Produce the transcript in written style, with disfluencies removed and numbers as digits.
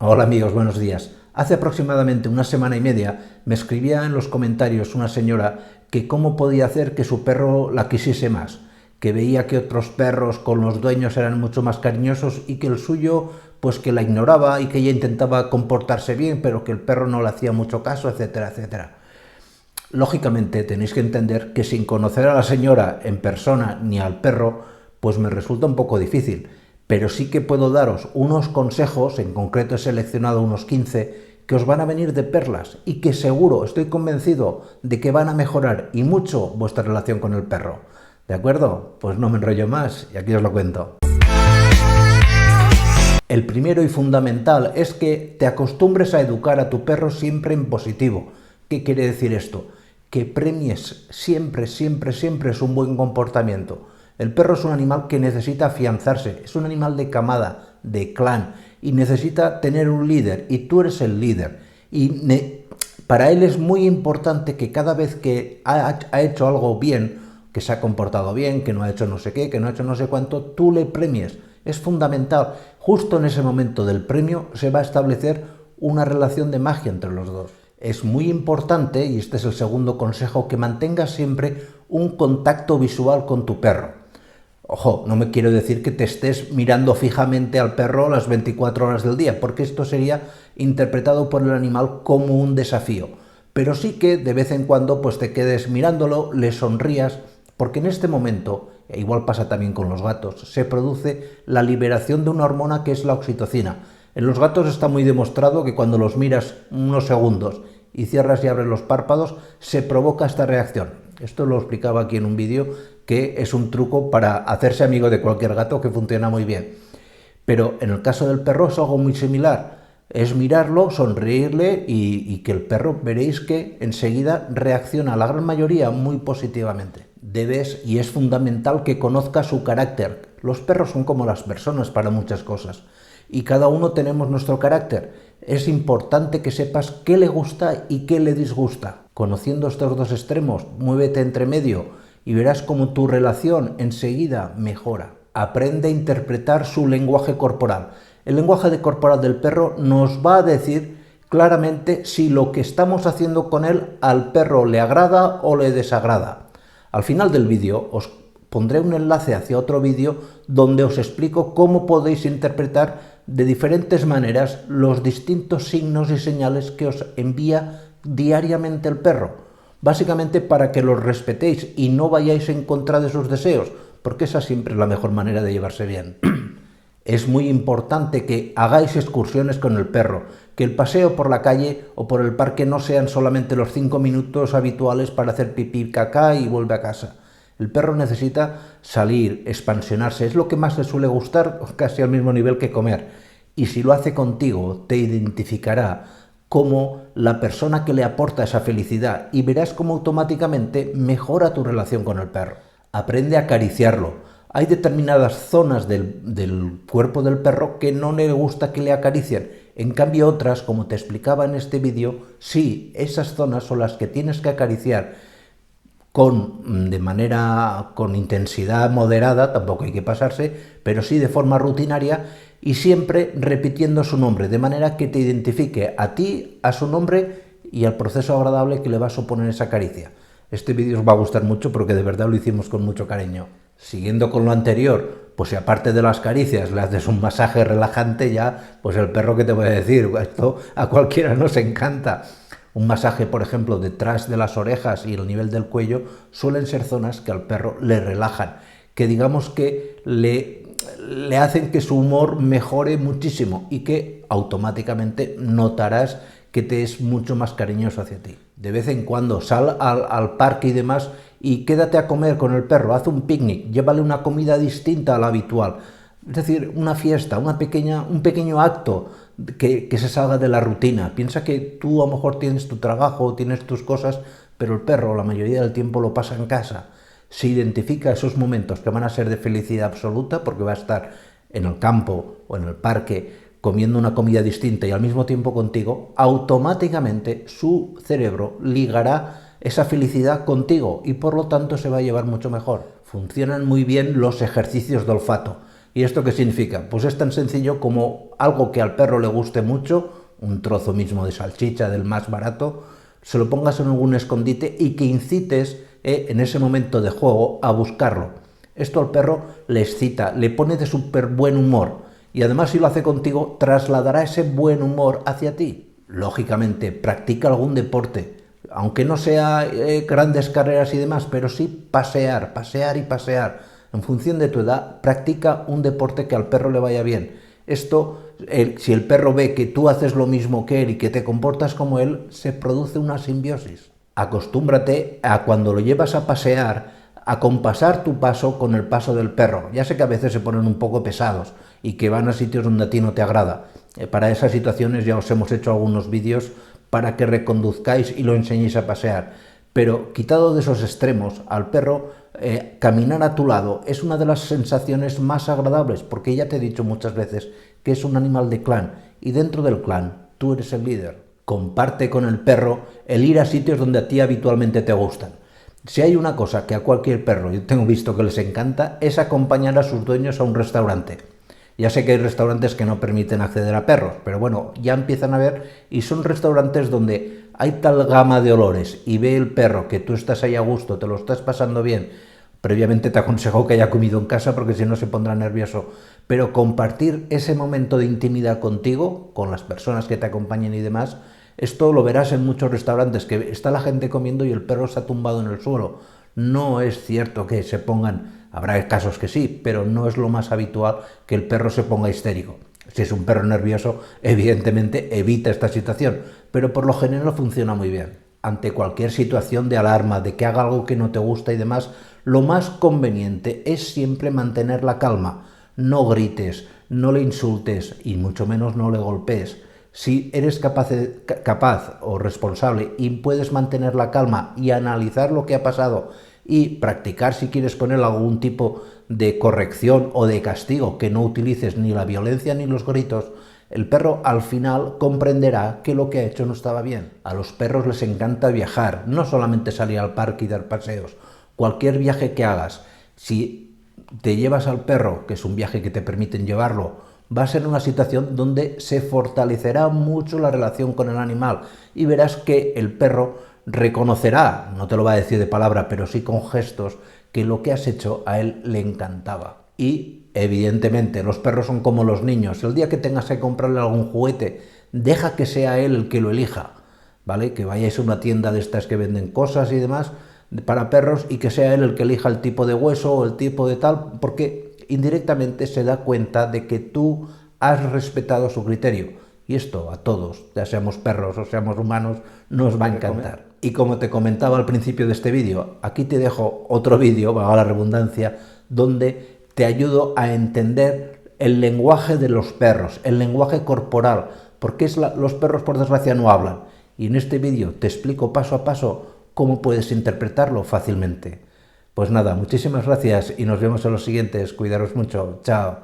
Hola amigos, buenos días. Hace aproximadamente una semana y media me escribía en los comentarios una señora que cómo podía hacer que su perro la quisiese más, que veía que otros perros con los dueños eran mucho más cariñosos y que el suyo pues que la ignoraba y que ella intentaba comportarse bien pero que el perro no le hacía mucho caso, etcétera, etcétera. Lógicamente tenéis que entender que sin conocer a la señora en persona ni al perro, pues me resulta un poco difícil, pero sí que puedo daros unos consejos, en concreto he seleccionado unos 15, que os van a venir de perlas y que seguro, estoy convencido de que van a mejorar y mucho vuestra relación con el perro. ¿De acuerdo? Pues no me enrollo más y aquí os lo cuento. El primero y fundamental es que te acostumbres a educar a tu perro siempre en positivo. ¿Qué quiere decir esto? Que premies siempre, siempre, siempre es un buen comportamiento. El perro es un animal que necesita afianzarse, es un animal de camada, de clan, y necesita tener un líder, y tú eres el líder. Para él es muy importante que cada vez que ha hecho algo bien, que se ha comportado bien, que no ha hecho no sé qué, que no ha hecho no sé cuánto, tú le premies. Es fundamental. Justo en ese momento del premio se va a establecer una relación de magia entre los dos. Es muy importante, y este es el segundo consejo, que mantengas siempre un contacto visual con tu perro. Ojo, no me quiero decir que te estés mirando fijamente al perro las 24 horas del día, porque esto sería interpretado por el animal como un desafío. Pero sí que de vez en cuando pues te quedes mirándolo, le sonrías, porque en este momento, e igual pasa también con los gatos, se produce la liberación de una hormona que es la oxitocina. En los gatos está muy demostrado que cuando los miras unos segundos y cierras y abres los párpados, se provoca esta reacción. Esto lo explicaba aquí en un vídeo, que es un truco para hacerse amigo de cualquier gato que funciona muy bien. Pero en el caso del perro es algo muy similar. Es mirarlo, sonreírle y que el perro veréis que enseguida reacciona, la gran mayoría, muy positivamente. Debes y es fundamental que conozca su carácter. Los perros son como las personas para muchas cosas y cada uno tenemos nuestro carácter. Es importante que sepas qué le gusta y qué le disgusta. Conociendo estos dos extremos, muévete entre medio y verás cómo tu relación enseguida mejora. Aprende a interpretar su lenguaje corporal. El lenguaje corporal del perro nos va a decir claramente si lo que estamos haciendo con él al perro le agrada o le desagrada. Al final del vídeo os pondré un enlace hacia otro vídeo donde os explico cómo podéis interpretar de diferentes maneras los distintos signos y señales que os envía diariamente el perro. Básicamente para que los respetéis y no vayáis en contra de sus deseos, porque esa siempre es la mejor manera de llevarse bien. Es muy importante que hagáis excursiones con el perro, que el paseo por la calle o por el parque no sean solamente los 5 minutos habituales para hacer pipí, caca y vuelve a casa. El perro necesita salir, expansionarse, es lo que más le suele gustar, casi al mismo nivel que comer. Y si lo hace contigo, te identificará como la persona que le aporta esa felicidad y verás cómo automáticamente mejora tu relación con el perro. Aprende a acariciarlo. Hay determinadas zonas del cuerpo del perro que no le gusta que le acaricien. En cambio otras, como te explicaba en este vídeo, sí, esas zonas son las que tienes que acariciar con intensidad moderada, tampoco hay que pasarse, pero sí de forma rutinaria y siempre repitiendo su nombre, de manera que te identifique a ti, a su nombre y al proceso agradable que le va a suponer esa caricia. Este vídeo os va a gustar mucho porque de verdad lo hicimos con mucho cariño. Siguiendo con lo anterior, pues si aparte de las caricias le haces un masaje relajante ya, pues el perro, ¿qué te voy a decir? Esto a cualquiera nos encanta. Un masaje, por ejemplo, detrás de las orejas y el nivel del cuello suelen ser zonas que al perro le relajan, que digamos que le hacen que su humor mejore muchísimo y que automáticamente notarás que te es mucho más cariñoso hacia ti. De vez en cuando sal al parque y demás y quédate a comer con el perro, haz un picnic, llévale una comida distinta a la habitual. Es decir, una fiesta, un pequeño acto que se salga de la rutina. Piensa que tú a lo mejor tienes tu trabajo, tienes tus cosas, pero el perro la mayoría del tiempo lo pasa en casa. Se identifica esos momentos que van a ser de felicidad absoluta porque va a estar en el campo o en el parque comiendo una comida distinta y al mismo tiempo contigo, automáticamente su cerebro ligará esa felicidad contigo y por lo tanto se va a llevar mucho mejor. Funcionan muy bien los ejercicios de olfato. ¿Y esto qué significa? Pues es tan sencillo como algo que al perro le guste mucho, un trozo mismo de salchicha del más barato, se lo pongas en algún escondite y que incites en ese momento de juego a buscarlo. Esto al perro le excita, le pone de súper buen humor y además si lo hace contigo trasladará ese buen humor hacia ti. Lógicamente, practica algún deporte, aunque no sea grandes carreras y demás, pero sí pasear y pasear. En función de tu edad, practica un deporte que al perro le vaya bien. Esto, si el perro ve que tú haces lo mismo que él y que te comportas como él, se produce una simbiosis. Acostúmbrate a cuando lo llevas a pasear, a compasar tu paso con el paso del perro. Ya sé que a veces se ponen un poco pesados y que van a sitios donde a ti no te agrada. Para esas situaciones ya os hemos hecho algunos vídeos para que reconduzcáis y lo enseñéis a pasear. Pero quitado de esos extremos, al perro caminar a tu lado es una de las sensaciones más agradables, porque ya te he dicho muchas veces que es un animal de clan y dentro del clan tú eres el líder. Comparte con el perro el ir a sitios donde a ti habitualmente te gustan. Si hay una cosa que a cualquier perro yo tengo visto que les encanta es acompañar a sus dueños a un restaurante. Ya sé que hay restaurantes que no permiten acceder a perros, pero bueno, ya empiezan a ver y son restaurantes donde hay tal gama de olores y ve el perro que tú estás ahí a gusto, te lo estás pasando bien. Previamente te aconsejo que haya comido en casa porque si no se pondrá nervioso. Pero compartir ese momento de intimidad contigo, con las personas que te acompañen y demás, esto lo verás en muchos restaurantes, que está la gente comiendo y el perro está tumbado en el suelo. No es cierto que se pongan, habrá casos que sí, pero no es lo más habitual que el perro se ponga histérico. Si es un perro nervioso, evidentemente evita esta situación, pero por lo general funciona muy bien. Ante cualquier situación de alarma, de que haga algo que no te gusta y demás, lo más conveniente es siempre mantener la calma. No grites, no le insultes y mucho menos no le golpees. Si eres capaz o responsable y puedes mantener la calma y analizar lo que ha pasado y practicar si quieres con él algún tipo de corrección o de castigo, que no utilices ni la violencia ni los gritos, el perro al final comprenderá que lo que ha hecho no estaba bien. A los perros les encanta viajar, no solamente salir al parque y dar paseos. Cualquier viaje que hagas, si te llevas al perro, que es un viaje que te permiten llevarlo, va a ser una situación donde se fortalecerá mucho la relación con el animal y verás que el perro reconocerá, no te lo va a decir de palabra, pero sí con gestos, que lo que has hecho a él le encantaba. Y evidentemente los perros son como los niños, el día que tengas que comprarle algún juguete, deja que sea él el que lo elija, ¿vale? Que vayáis a una tienda de estas que venden cosas y demás para perros y que sea él el que elija el tipo de hueso o el tipo de tal, porque indirectamente se da cuenta de que tú has respetado su criterio. Y esto a todos, ya seamos perros o seamos humanos, nos va a encantar. Y como te comentaba al principio de este vídeo, aquí te dejo otro vídeo, valga la redundancia, donde te ayudo a entender el lenguaje de los perros, el lenguaje corporal, porque los perros por desgracia no hablan. Y en este vídeo te explico paso a paso cómo puedes interpretarlo fácilmente. Pues nada, muchísimas gracias y nos vemos en los siguientes. Cuidaros mucho. Chao.